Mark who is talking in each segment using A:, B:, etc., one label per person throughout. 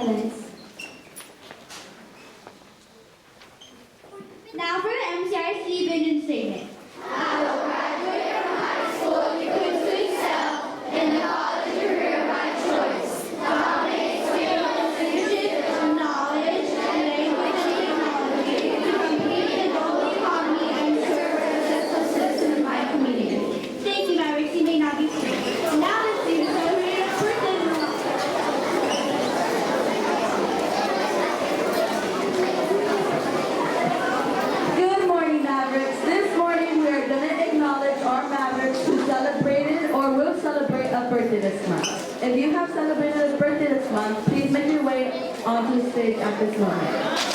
A: silence. Now for the MCRC vision statement. I will graduate from high school equipped to excel in the college career of my choice. Dominate skills and leadership of knowledge and language and technology to compete in the global economy and serve as a successful citizen of my community. Thank you, Maverick. You may not be free. Now let's do the celebrated birthday of the
B: Good morning, Mavericks. This morning we are going to acknowledge our Mavericks who celebrated or will celebrate a birthday this month. If you have celebrated a birthday this month, please make your way onto the stage at this moment.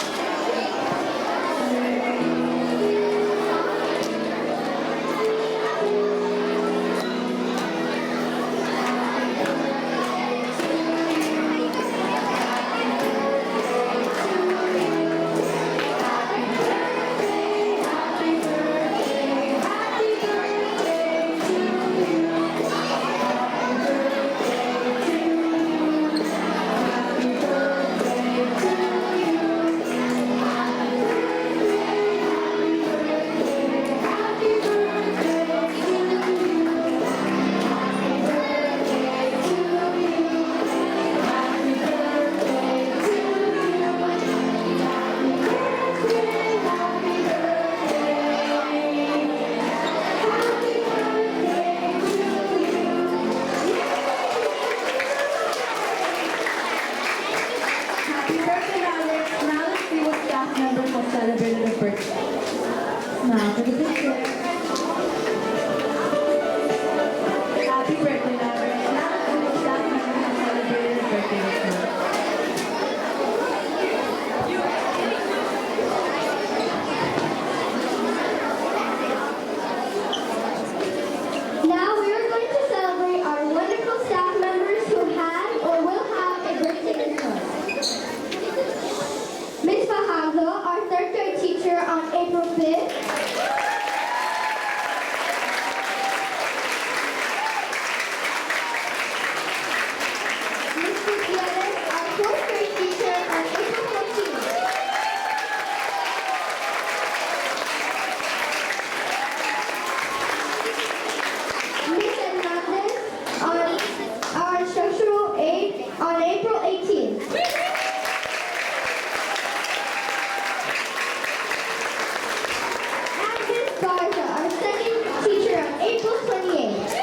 B: Celebrated a birthday. Now for the picture. Happy birthday, Maverick. Now the staff member has celebrated a birthday this month.
A: Now we are going to celebrate our wonderful staff members who had or will have a birthday this month. Miss Fajardo, our third grade teacher on April 5th. Miss Gutierrez, our fourth grade teacher on April 14th. Miss Hernandez, our instructional aide on April 18th. And Miss Garza, our second teacher on April 28th.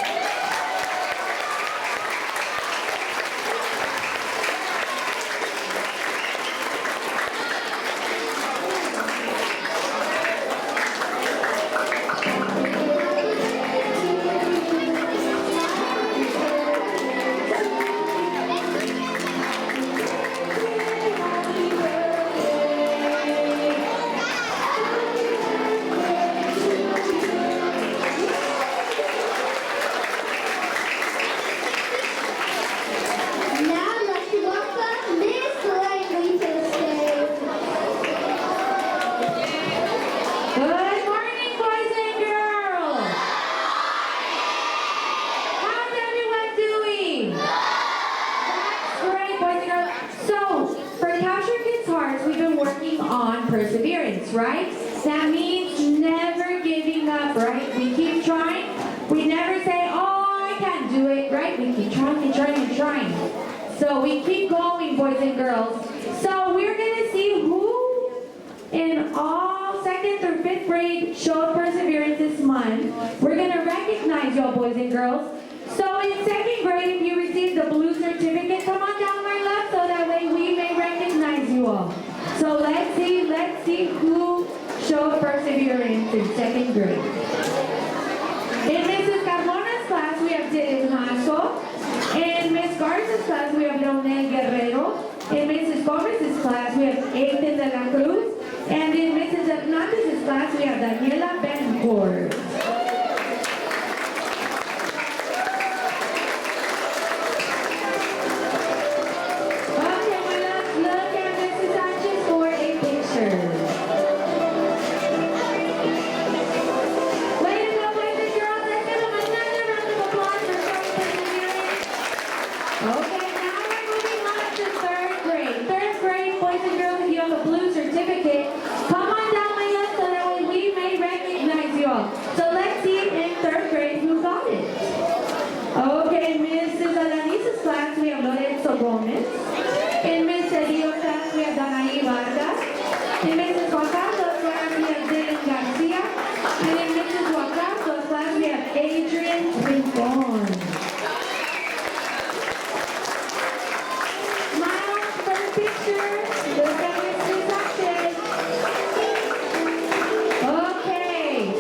A: Now let's welcome Miss Langley to the stage.
B: Good morning, boys and girls. How's everyone doing? That's great, boys and girls. So, for Capture Kids' Hearts, we've been working on perseverance, right? That means never giving up, right? We keep trying. We never say, oh, I can't do it, right? We keep trying and trying and trying. So we keep going, boys and girls. So we're going to see who in all 2nd through 5th grade showed perseverance this month. We're going to recognize y'all, boys and girls. So in 2nd grade, if you received the blue certificate, come on down my left so that way we may recognize you all. So let's see who showed perseverance in 2nd grade. In Mrs. Carmona's class, we have Dennis Mazo. In Miss Garza's class, we have Leonel Guerrero. In Mrs. Gomez's class, we have Aiden de la Cruz. And in Mrs. Hernandez's class, we have Daniela Bencourt. Okay, well, let's look at Mrs. Sanchez for a picture. Way to go, boys and girls. Let's give them another round of applause for showing perseverance. Okay, now we're moving on to 3rd grade. Alfonso Gomez. In Miss Cedillo class, we have Danae Vargas. In Mrs. Guacado's class, we have Dylan Garcia. And in Mrs. Guacado's class, we have Adrian Rincon. Smile for the picture. Look at Mrs. Sanchez. Okay,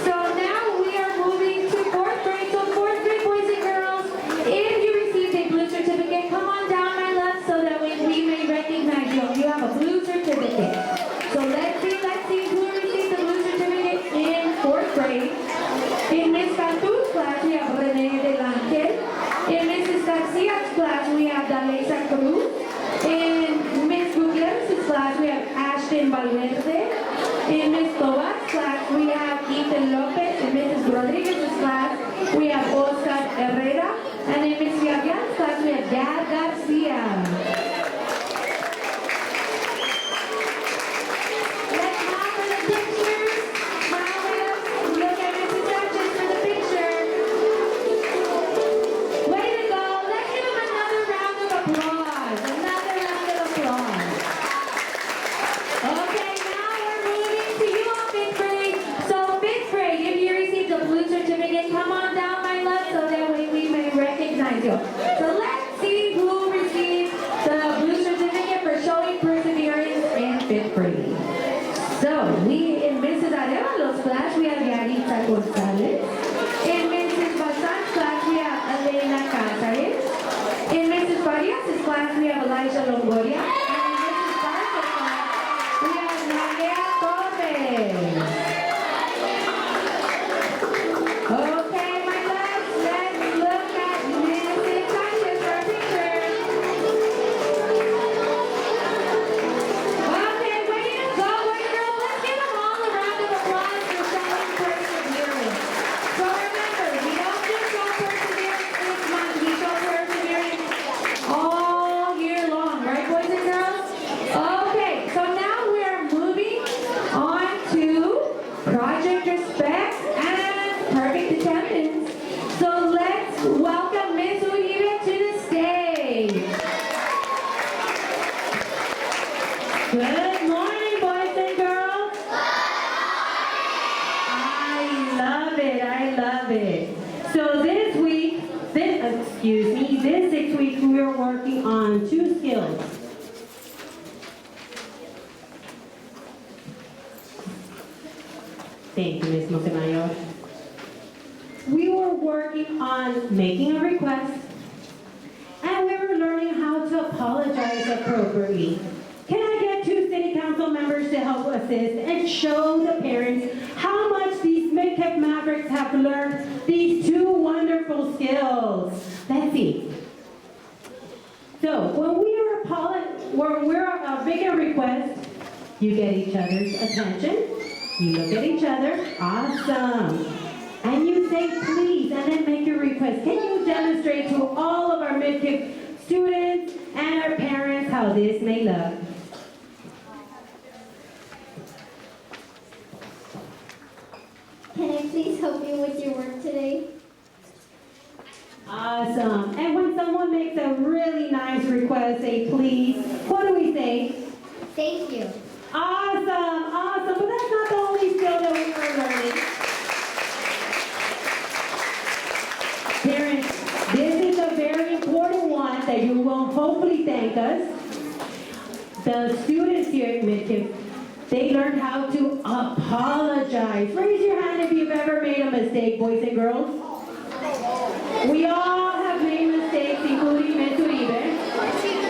B: so now we are moving to 4th grade. So 4th grade, boys and girls, if you received a blue certificate, come on down my left so that we may recognize you. You have a blue certificate. So let's see who received the blue certificate in 4th grade. In Miss Cantu's class, we have Rene Delante. In Mrs. Garcia's class, we have Dalesa Cruz. In Miss Gutierrez's class, we have Ashton Valverde. In Miss Tobar's class, we have Ethan Lopez. In Mrs. Rodriguez's class, we have Oscar Herrera. And in Miss Vivian's class, we have Gad Garcia. Let's smile for the picture. Smile with us. Look at Mrs. Sanchez for the picture. Way to go. Let's give him another round of applause. Another round of applause. Okay, now we're moving to you all 5th grade. So 5th grade, if you received a blue certificate, come on down my left so that way we may recognize you. So let's see who received the blue certificate for showing perseverance in 5th grade. So we, in Mrs. Arevalo's class, we have Yaritza Gonzalez. In Mrs. Bazan's class, we have Elena Casares. In Mrs. Farias' class, we have Elijah Longoria. And in Mrs. Barca's class, we have Nadia Torres. Okay, my loves, let's look at Mrs. Sanchez for a picture. Okay, way to go, girl. Let's give them all a round of applause for showing perseverance. So remember, we don't just show perseverance this month, we show perseverance all year long, right, boys and girls? Okay, so now we are moving on to Project Respect and Perfect Attendance. So let's welcome Ms. Uribe to the stage. Good morning, boys and girls. I love it, I love it. So this week, this 6 weeks, we are working on 2 skills. Thank you, Ms. Montemayor. We were working on making a request, and we were learning how to apologize appropriately. Can I get 2 city council members to help assist and show the parents how much these Mid-Cap Mavericks have learned these 2 wonderful skills? Let's see. So when we're making a request, you get each other's attention. You look at each other, awesome. And you say please, and then make your request. Can you demonstrate to all of our mid-cap students and our parents how this may look?
A: Can I please help you with your work today?
B: Awesome. And when someone makes a really nice request, say please. What do we say?
A: Thank you.
B: Awesome, awesome. But that's not the only skill that we are learning. Parents, this is a very important one that you will hopefully thank us. The students here at Midkiff, they learned how to apologize. Raise your hand if you've ever made a mistake, boys and girls. We all have made mistakes, including Ms. Uribe.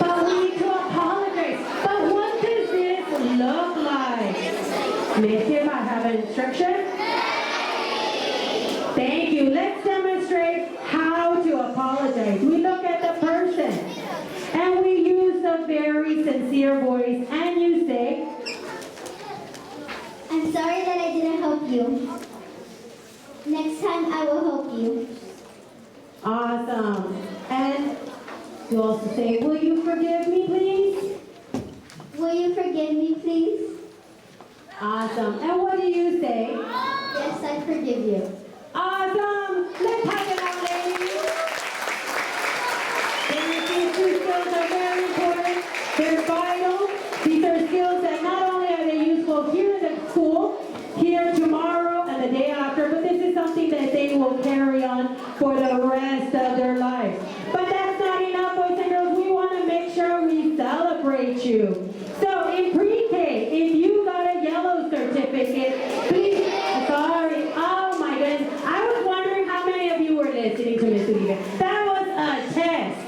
B: But we need to apologize. But what does this look like? Midkiff, I have an instruction. Thank you. Let's demonstrate how to apologize. We look at the person and we use a very sincere voice, and you say,
A: I'm sorry that I didn't help you. Next time I will help you.
B: awesome. And you also say, will you forgive me, please?
A: Will you forgive me, please?
B: Awesome. And what do you say?
A: Yes, I forgive you.
B: Awesome. Let's have it out, ladies. And if these 2 skills
C: skills are very important. They're vital. These are skills that not only are they useful here in the school, here tomorrow and the day after, but this is something that they will carry on for the rest of their lives. But that's not enough, boys and girls. We want to make sure we celebrate you. So in pre-K, if you got a yellow certificate, please, sorry, oh my goodness. I was wondering how many of you were listening to Miss Uribe. That was a test.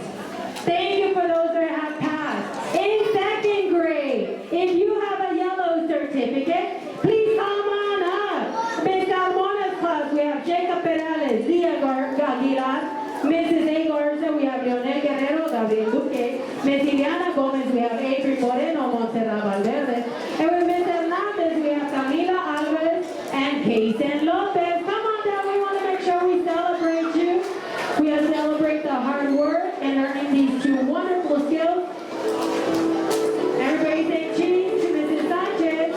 C: Thank you for those that have passed. In second grade, if you have a yellow certificate, please come on up. Miss Almona's class, we have Jacob Perales, Dia Aguilar, Mrs. A. Garza, we have Leonel Guerrero, Gabriel Duque, Miss Iliana Gomez, we have Avery Moreno, Montserrat Valverde, and with Miss Hernandez, we have Camila Alvarez and Kaysen Lopez. Come on down, we want to make sure we celebrate you. We celebrate the hard work and learning these two wonderful skills. Everybody say cheese to Mrs. Sanchez.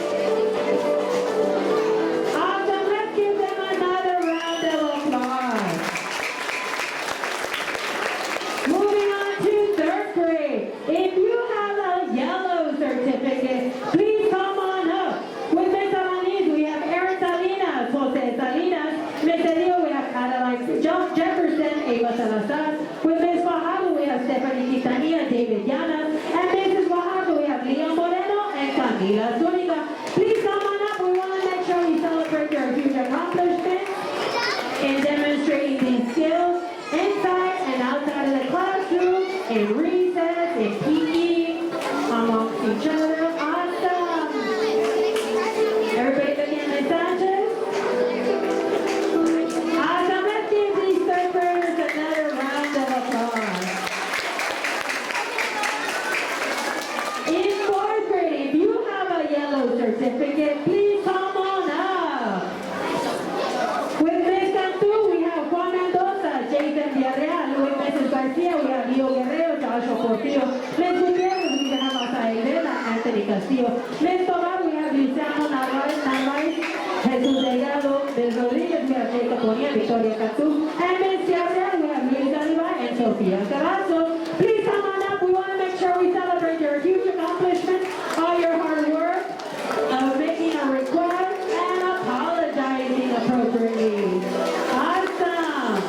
C: Awesome, let's give them another round of applause. Moving on to third grade. If you have a yellow certificate, please come on up. With Miss Alanis, we have Aaron Salinas, Jose Salinas. Miss Edil, we have Adeline Jefferson, Ava Salazar. With Miss Fajardo, we have Stephanie Quintanilla, David Llanas. And Mrs. Fajardo, we have Leon Moreno and Camila Zuniga. Please come on up. We want to make sure we celebrate your huge accomplishments in demonstrating these skills inside and outside of the classroom, in recess, in PE, amongst each other. Awesome. Everybody looking at Ms. Sanchez? Awesome. Let's give these third graders another round of applause. In fourth grade, if you have a yellow certificate, please come on up. With Ms. Cantu, we have Juan Mendoza, Jason Villarreal. With Mrs. Garcia, we have Leo Guerrero, Joshua Portillo. Ms. Gutierrez, we have Asael Vera, Anthony Castillo. Ms. Tobar, we have Luciano Narvaez, Jesus Delgado. Ms. Rodriguez, we have Jacob Bonilla, Victoria Cantu. And Ms. Villarreal, we have Luis Aliva and Sofia Carazo. Please come on up. We want to make sure we celebrate your huge accomplishments, all your hard work, of making a request and apologizing appropriately. Awesome.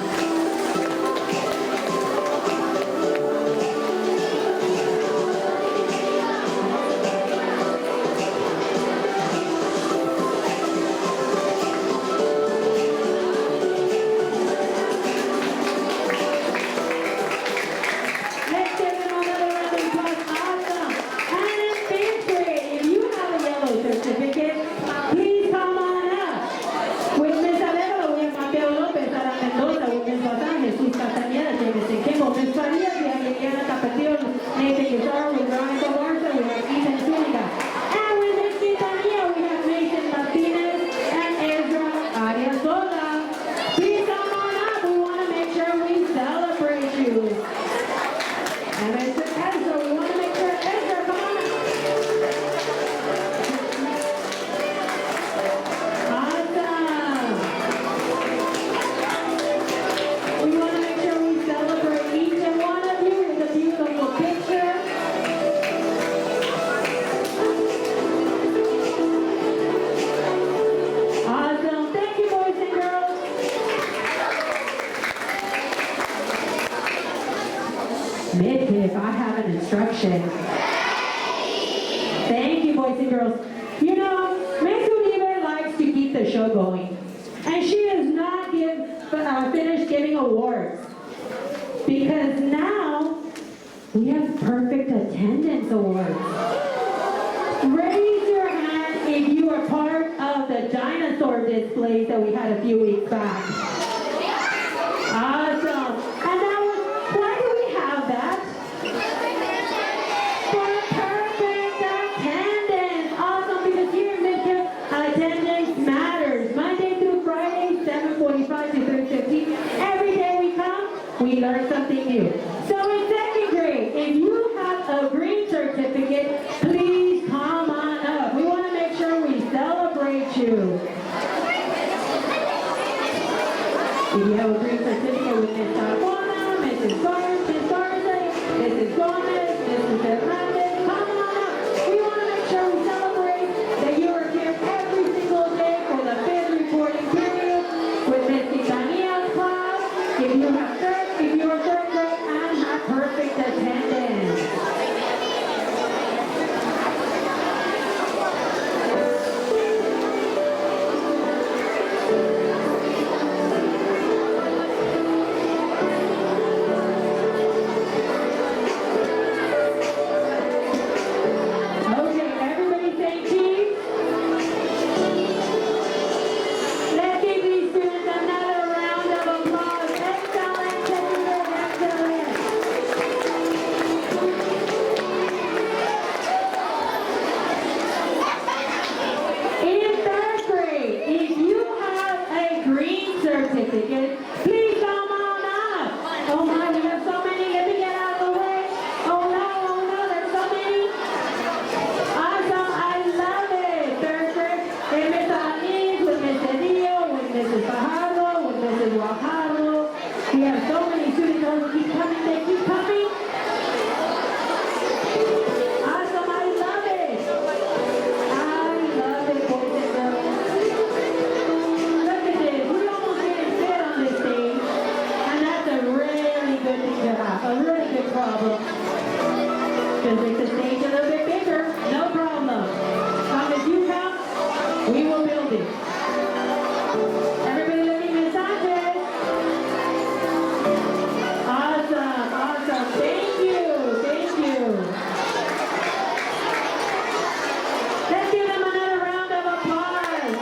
C: Let's give them another round of applause. Awesome. And in fifth grade, if you have a yellow certificate, please come on up. With Ms. Arevalo, we have Mateo Lopez, Sara Mendoza, with Ms. Bazán, Jesus Castañeda, Jameson Kimbo, Ms. Farias, we have Liliana Tapatío, Nathan Guitar, with Veronica Barza, we have Ethan Zuniga. And with Ms. Quintanilla, we have Mason Martinez and Ezra Ariazola. Please come on up. We want to make sure we celebrate you. And Mr. Ezra, we want to make sure Ezra, come on up. Awesome. We want to make sure we celebrate each and one of you with a beautiful picture. Awesome. Thank you, boys and girls. Mid-tip, I have an instruction. Thank you, boys and girls. You know, Miss Uribe likes to keep the show going. And she has not finished giving awards. Because now, we have perfect attendance awards. Raise your hand if you were part of the dinosaur displays that we had a few weeks back. Awesome. And that was, why do we have that? For perfect attendance. Awesome, because here in Michigan, attendance matters. Monday through Friday, 7:45 to 3:15. Every day we come, we learn something new. So in second grade, if you have a green certificate, please come on up. We want to make sure we celebrate you. If you have a green certificate with Ms. Juana, Mrs. Garza, Mrs. Gomez, Mrs. Hernandez, come on up. We want to make sure we celebrate that you are here every single day for the 5th reporting period with Miss Titania's class. If you are third grade and have perfect attendance. Okay, everybody say cheese. Let's give these students another round of applause. Excellent, excellent, excellent. In 3rd grade, if you have a green certificate, please come on up. Oh my, we have so many. Let me get out of the way. Oh no, there's so many. Awesome, I love it. 3rd grade, with Miss Anis, with Miss Edillo, with Mrs. Fajardo, with Mrs. Guajardo. We have so many students who keep coming, they keep coming. Awesome, I love it. I love it, boys and girls. Look at this, we almost didn't fit on this stage. And that's a really good thing to have, a really good problem. Because make the stage a little bit bigger, no problem. As long as you come, we will build it. Everybody look at Miss Sanchez. Awesome, awesome. Thank you, thank you. Let's give them another round of applause.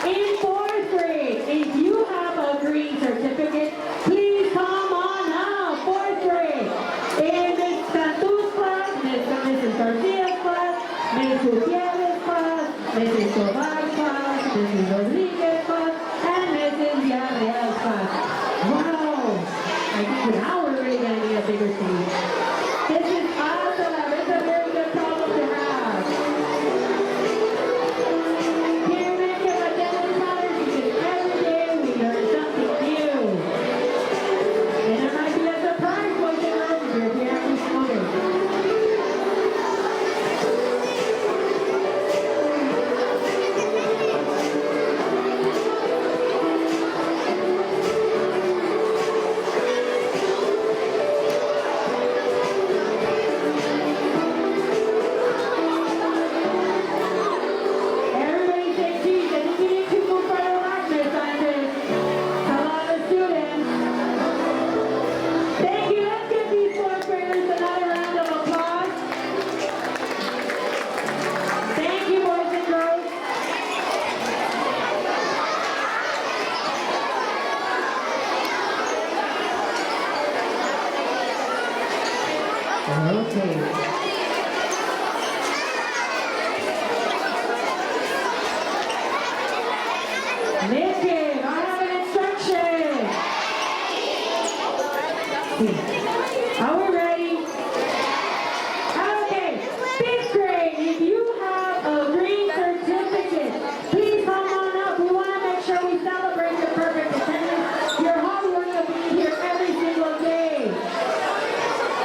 C: In 4th grade, if you have a green certificate, please come on up. 4th grade. In Miss Santu's class, Mrs. Garcia's class, Miss Gutierrez's class, Mrs. Tovar's class, Mrs. Rodriguez's class, and Mrs. Villarreal's class. Wow! I think now we're really going to need a bigger stage. This is awesome. It's a very good problem to have. Here, many of attendance matters because every day we learn something new. And there might be a surprise, boys and girls, if you're here every single day. Everybody say cheese. I think you need to move further back, Miss Sanchez. A lot of students. Thank you. Let's give these 4th graders another round of applause. Thank you, boys and girls. Okay. Listen, I have an instruction. Are we ready? Okay, 5th grade, if you have a green certificate, please come on up. We want to make sure we celebrate your perfect attendance, your hard work of being here every single day.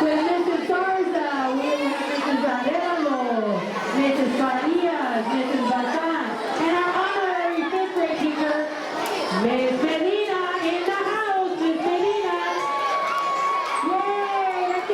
C: With Mrs. Garza, we have Mrs. Arello, Mrs. Farias, Mrs. Bazan, and our honorary 5th grade teacher, Miss Medina in the house, Miss Medina. Yay! Let's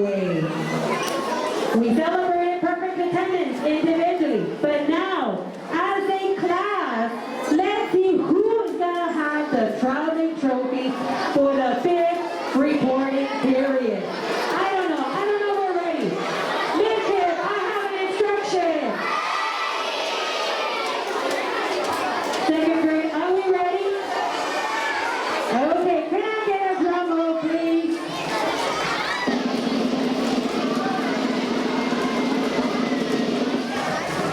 C: way. We celebrated perfect attendance individually, but now, as a class, let's see who's gonna have the traveling trophy for the 5th reporting period. I don't know we're ready. Listen, I have an instruction. 2nd grade, are we ready? Okay, can I get a drum roll, please?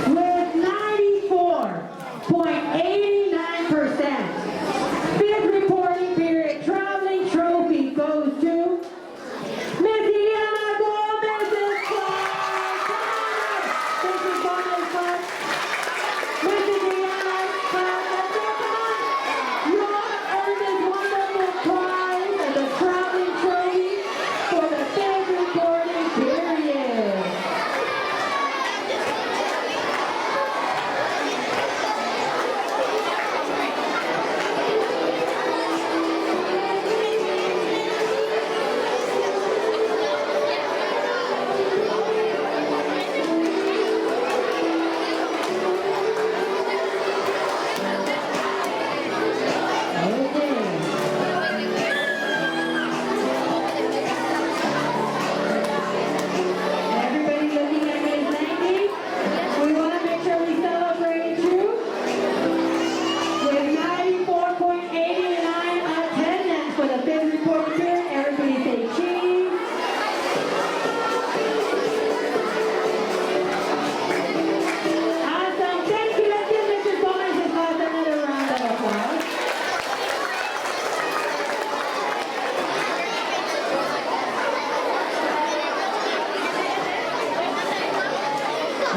C: With 94.89%, 5th reporting period traveling trophy goes to Miss Ileana Gomez's class. Mrs. Gomez's class. Mrs. Ileana's class. That's it, come on. You all earned this wonderful prize and the traveling trophy for the 5th reporting period. Everybody looking at Ms. Langley? We want to make sure we celebrate you. With 94.89 attendance for the 5th report period, everybody say cheese. Awesome. Thank you. Let's give Mrs. Gomez's class another round of applause.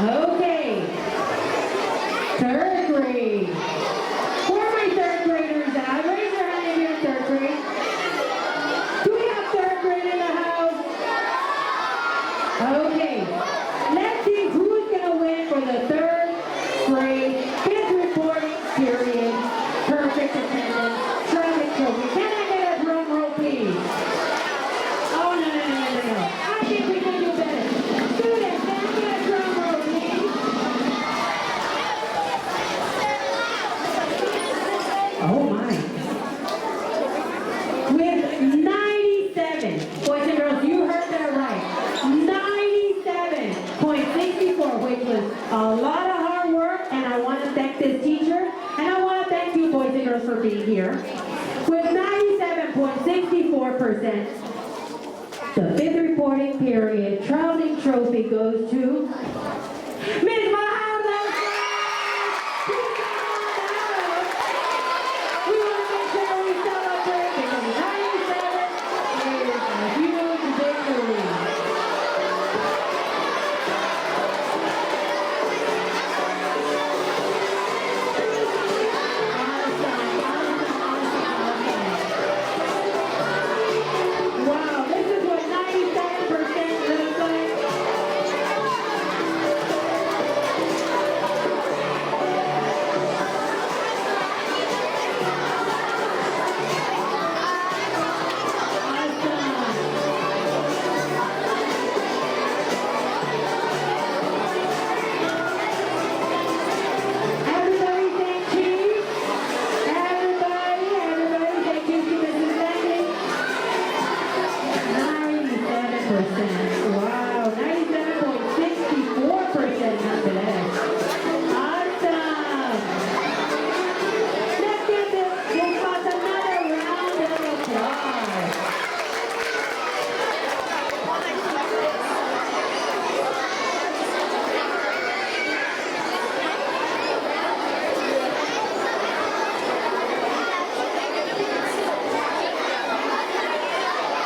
C: Okay. 3rd grade. Where are my 3rd graders at? Raise your hand if you're in 3rd grade. Do we have 3rd grade in the house? Okay. Let's see who's going to win for the 3rd grade 5th reporting period. Perfect attendance. Traveling trophy. Can I get a drum roll, please? Oh, no. I think we can do better. Students, can I get a drum roll, please? Oh my. With 97, boys and girls, you heard that right. 97.64, which was a lot of hard work, and I want to thank this teacher, and I want to thank you, boys and girls, for being here. With 97.64%, the 5th reporting period traveling trophy goes to Ms. Mahalo. Please come on out. We want to make sure we celebrate because 97 is a huge victory. Awesome. Wow, this is what 97% looks like. Everybody say cheese. Everybody say cheese to Mrs. Langley. 97%. Wow, 97.64% nonetheless. Awesome. Let's give this class another round of applause.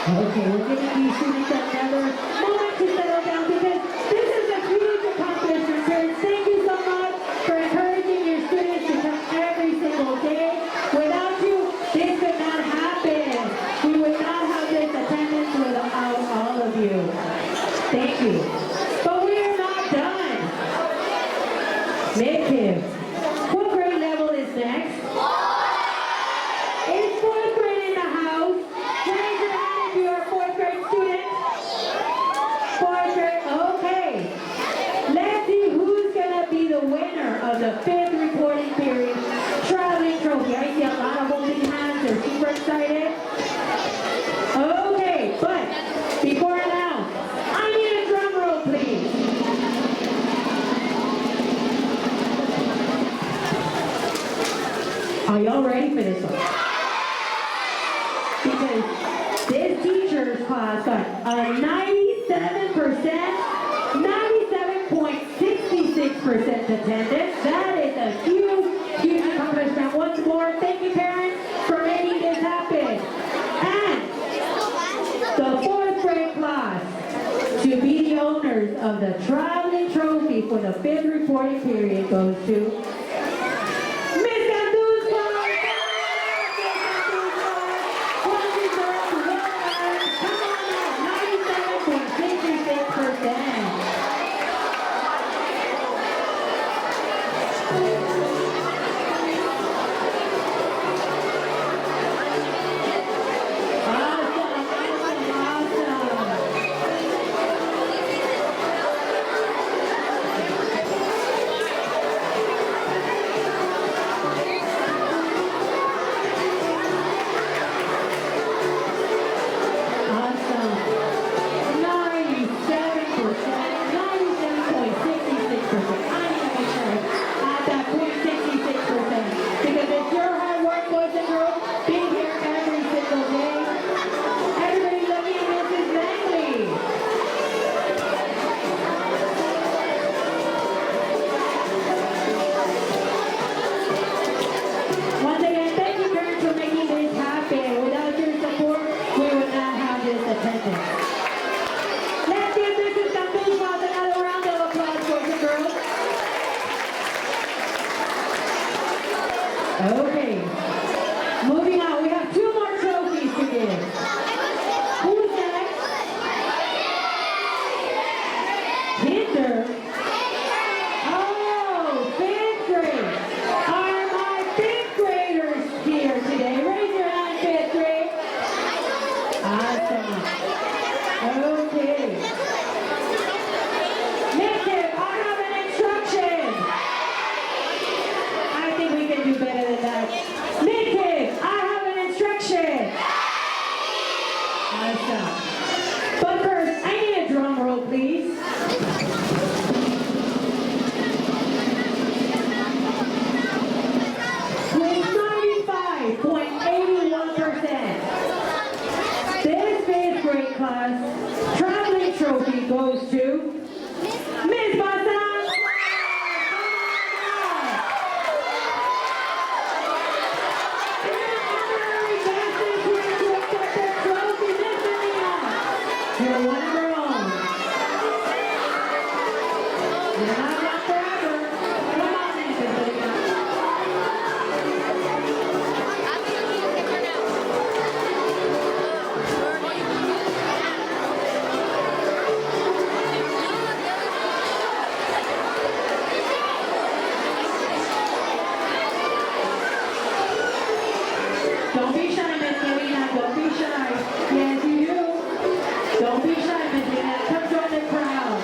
C: Okay, we're giving these students another moment to settle down because this is a huge accomplishment. Parents, thank you so much for encouraging your students to come every single day. Without you, this could not happen. We would not have this attendance without all of you. Thank you. But we are not done. Mid-kids, what grade level is next? Is 4th grade in the house? Raise your hand if you're a 4th grade student. the 5th reporting period traveling trophy. I see a lot of holding hands. They're super excited. Okay, but before I announce, I need a drum roll, please. Are y'all ready for this one? Because this teacher's class got a 97%, 97.66% attendance. That is a huge, huge accomplishment. Once more, thank you, parents, for making this happen. And the 4th grade class to be the owners of the traveling trophy for the 5th reporting period goes to okay. Moving on, we have 2 more trophies to give. Who's next? Kinder. Oh, 5th grade. Are my 5th graders here today? Raise your hand, 5th grade. Awesome. Okay. Nick, I have an instruction. I think we can do better than that. Nick, I have an instruction. Awesome. But first, I need a drum roll, please. With 95.81%, this 5th grade class traveling trophy goes to Miss Basan. You're one of your own. You're not young forever. Come on, everybody. Don't be shy, Miss Karina. Don't be shy. Yes, you do. Don't be shy, Miss Karina. Come join the crowd.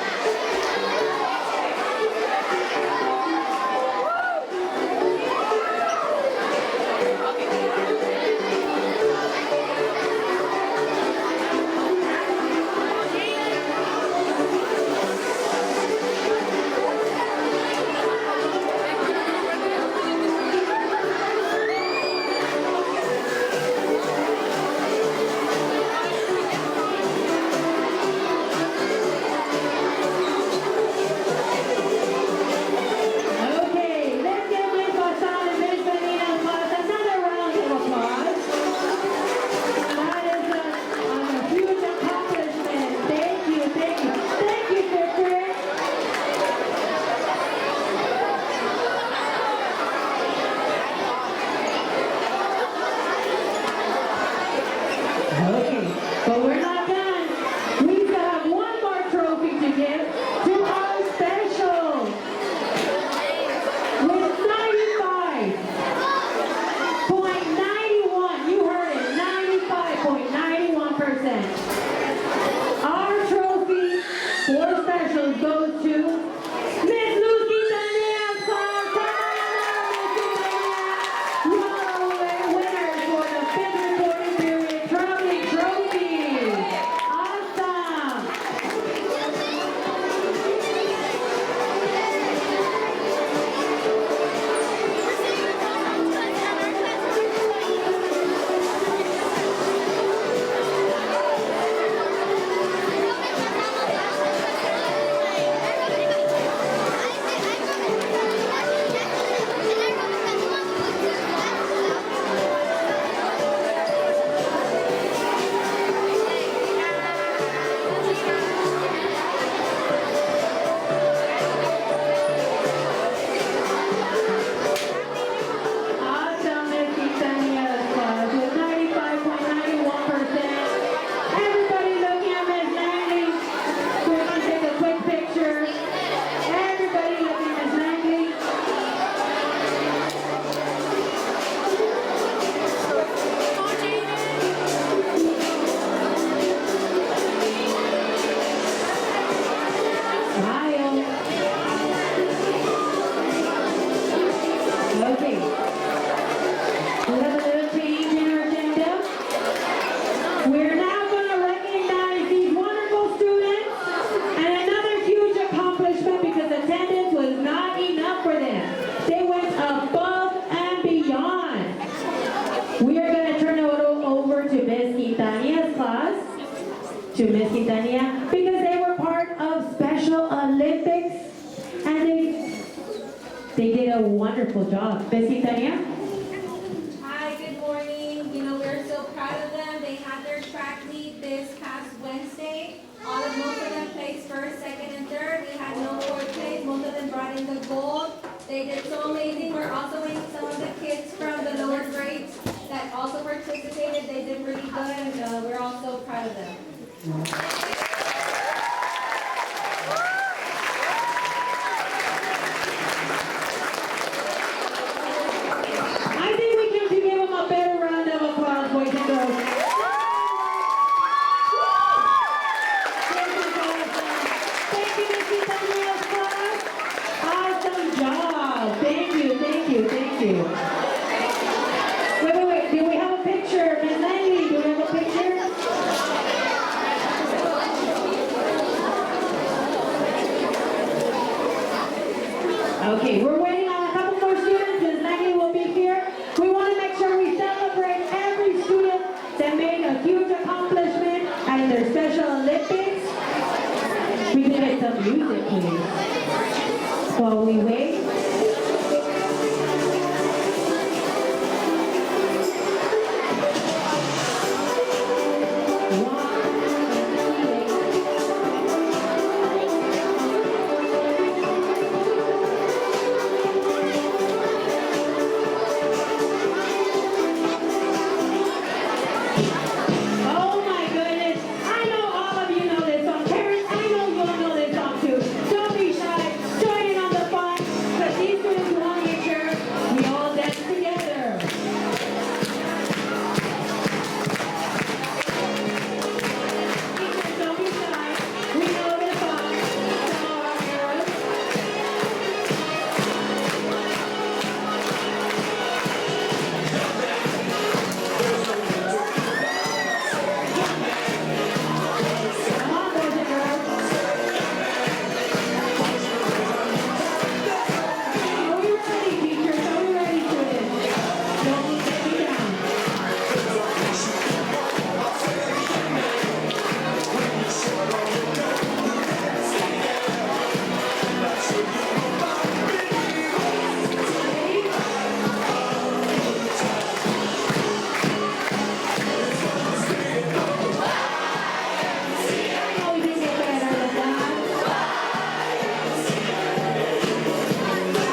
C: to Miss Quintanilla because they were part of Special Olympics and they did a wonderful job. Miss Quintanilla?
D: Hi, good morning. You know, we're so proud of them. They had their track meet this past Wednesday. Most of them placed first, second, and third. We had no fourth place. Most of them brought in the gold. They did so amazing. We're also waiting some of the kids from the lower grades that also participated. They did really good, and we're all so proud of them.
C: I think we can give them a better round of applause, boys and girls. Thank you, Miss Quintanilla's class. Awesome job. Thank you. Wait. Do we have a picture? Miss Langley, do we have a picture? Okay, we're waiting on a couple more students. Miss Langley will be here. We want to make sure we celebrate every student that made a huge accomplishment at their Special Olympics. We can get some music, please. While we wait. Oh my goodness. I know all of you know this song. Parents, I know you'll know this song too. Don't be shy. Join in on the fun. Because these students want to make sure we all dance together. Teachers, don't be shy. We know this song. So our heroes. Come on, boys and girls. Are we ready, teachers? Are we ready for this? Don't let me down. Ready? I know we can get better than that.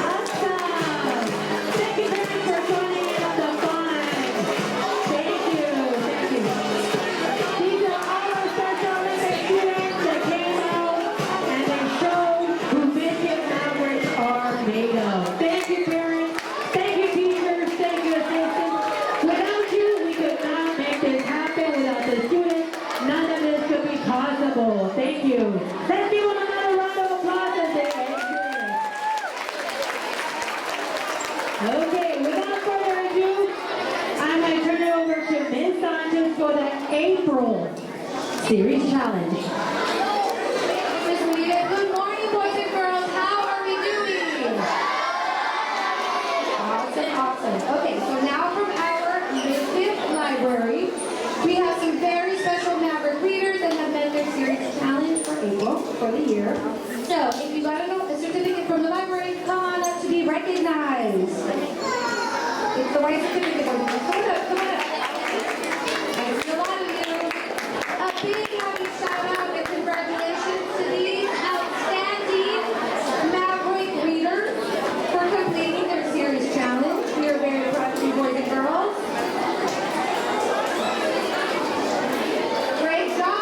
C: Awesome. Thank you very much for joining in on the fun. Thank you. These are all our Special Olympic students that came out and they showed who Biscuit Mavericks are made of. Thank you, parents. Thank you, teachers. Thank you, assistants. Without you, we could not make this happen. Without the students, none of this could be possible. Thank you. Let's give them another round of applause as they exit. Okay, without further ado, I'm going to turn it over to Ms. Sanchez for the April Series Challenge.
B: Miss Rita, good morning, boys and girls. How are we doing? Awesome. Okay, so now from our 5th library, we have some very special Maverick readers that have met their series challenge for April for the year. So, if you got a certificate from the library, come on up to be recognized. It's the right certificate. Come on up. I see a lot of you. A big happy shout out and congratulations to these outstanding Maverick readers for completing their series challenge. We are very proud of you, boys and girls. Great job.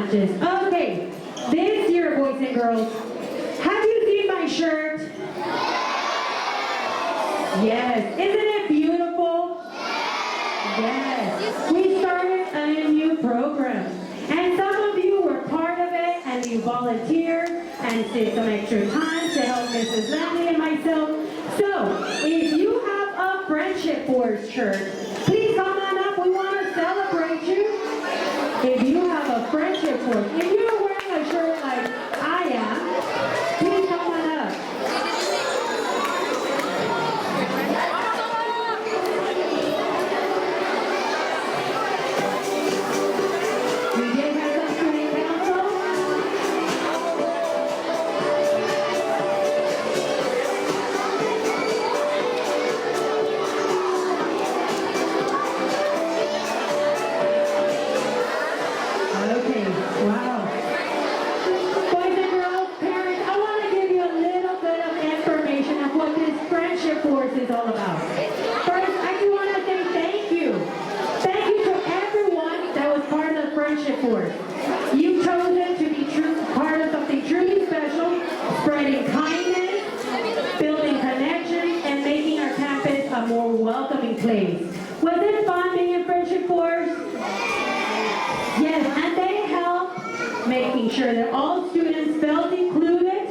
C: lunches. Okay, this year, boys and girls, have you seen my shirt? Yes. Isn't it beautiful? Yes. We started a new program. And some of you were part of it and you volunteered and did some extra time to help Mrs. Langley and myself. So, if you have a Friendship Force shirt, please come on up. We want to celebrate you. If you have a Friendship Force, if you're wearing a shirt like I am, please come on up. We did have some student council. Okay, wow. Boys and girls, parents, I want to give you a little bit of information of what this Friendship Force is all about. First, I do want to say thank you. Thank you to everyone that was part of the Friendship Force. You've chosen to be part of something truly special, spreading kindness, building connections, and making our campus a more welcoming place. Was it fun being in Friendship Force? Yes, and they help making sure that all students felt included.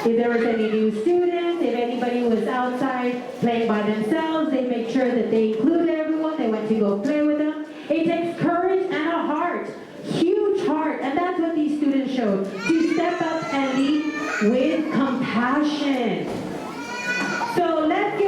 C: If there was any new students, if anybody was outside playing by themselves, they made sure that they included everyone. They went to go play with them. It takes courage and a heart, huge heart, and that's what these students showed, to step up and lead with compassion. So let's give